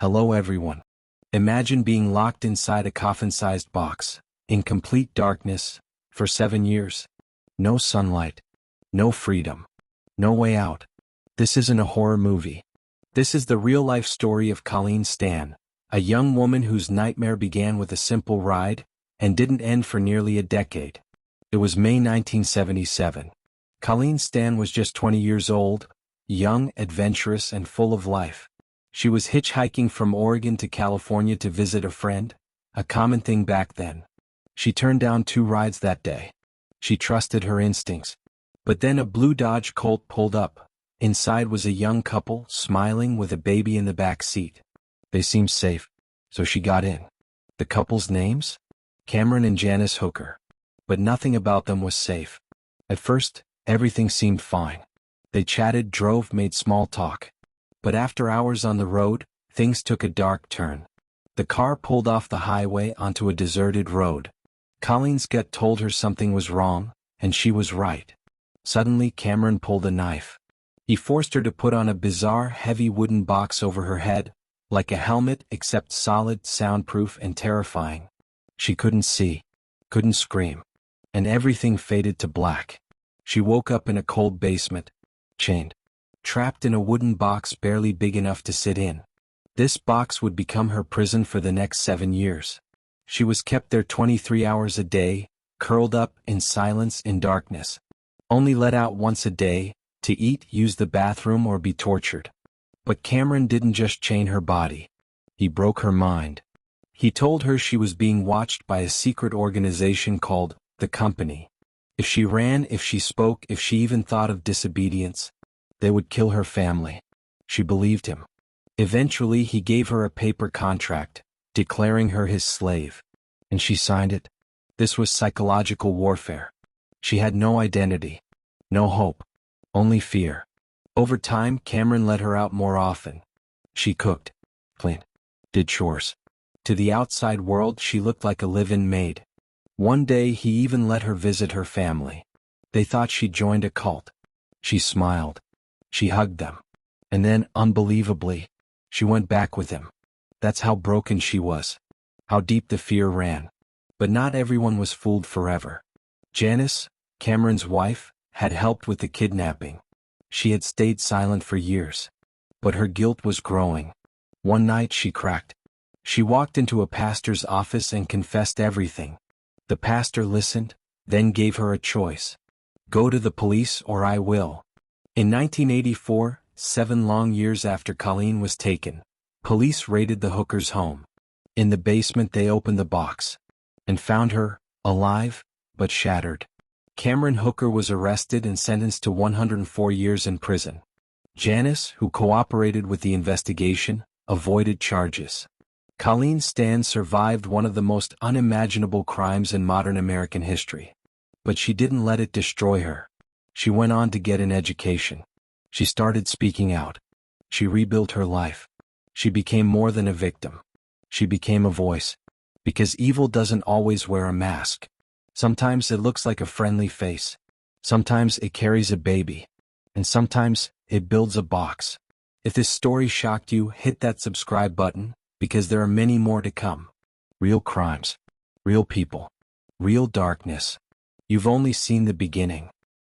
Hello everyone. Imagine being locked inside a coffin-sized box, in complete darkness, for 7 years. No sunlight. No freedom. No way out. This isn't a horror movie. This is the real-life story of Colleen Stan, a young woman whose nightmare began with a simple ride, and didn't end for nearly a decade. It was May 1977. Colleen Stan was just 20 years old, young, adventurous, and full of life. She was hitchhiking from Oregon to California to visit a friend, a common thing back then. She turned down 2 rides that day. She trusted her instincts. But then a blue Dodge Colt pulled up. Inside was a young couple, smiling with a baby in the back seat. They seemed safe, so she got in. The couple's names? Cameron and Janice Hooker. But nothing about them was safe. At first, everything seemed fine. They chatted, drove, made small talk. But after hours on the road, things took a dark turn. The car pulled off the highway onto a deserted road. Colleen's gut told her something was wrong, and she was right. Suddenly Cameron pulled a knife. He forced her to put on a bizarre, heavy wooden box over her head, like a helmet except solid, soundproof, and terrifying. She couldn't see, couldn't scream, and everything faded to black. She woke up in a cold basement, chained. Trapped in a wooden box barely big enough to sit in. This box would become her prison for the next 7 years. She was kept there 23 hours a day, curled up in silence in darkness. Only let out once a day, to eat, use the bathroom, or be tortured. But Cameron didn't just chain her body. He broke her mind. He told her she was being watched by a secret organization called the Company. If she ran, if she spoke, if she even thought of disobedience, they would kill her family. She believed him. Eventually he gave her a paper contract, declaring her his slave. And she signed it. This was psychological warfare. She had no identity. No hope. Only fear. Over time, Cameron let her out more often. She cooked, cleaned, did chores. To the outside world she looked like a live-in maid. One day he even let her visit her family. They thought she'd joined a cult. She smiled. She hugged them. And then, unbelievably, she went back with him. That's how broken she was. How deep the fear ran. But not everyone was fooled forever. Janice, Cameron's wife, had helped with the kidnapping. She had stayed silent for years. But her guilt was growing. One night she cracked. She walked into a pastor's office and confessed everything. The pastor listened, then gave her a choice. Go to the police or I will. In 1984, 7 long years after Colleen was taken, police raided the Hooker's home. In the basement they opened the box and found her, alive, but shattered. Cameron Hooker was arrested and sentenced to 104 years in prison. Janice, who cooperated with the investigation, avoided charges. Colleen Stan survived one of the most unimaginable crimes in modern American history. But she didn't let it destroy her. She went on to get an education. She started speaking out. She rebuilt her life. She became more than a victim. She became a voice. Because evil doesn't always wear a mask. Sometimes it looks like a friendly face. Sometimes it carries a baby. And sometimes it builds a box. If this story shocked you, hit that subscribe button, because there are many more to come. Real crimes. Real people. Real darkness. You've only seen the beginning.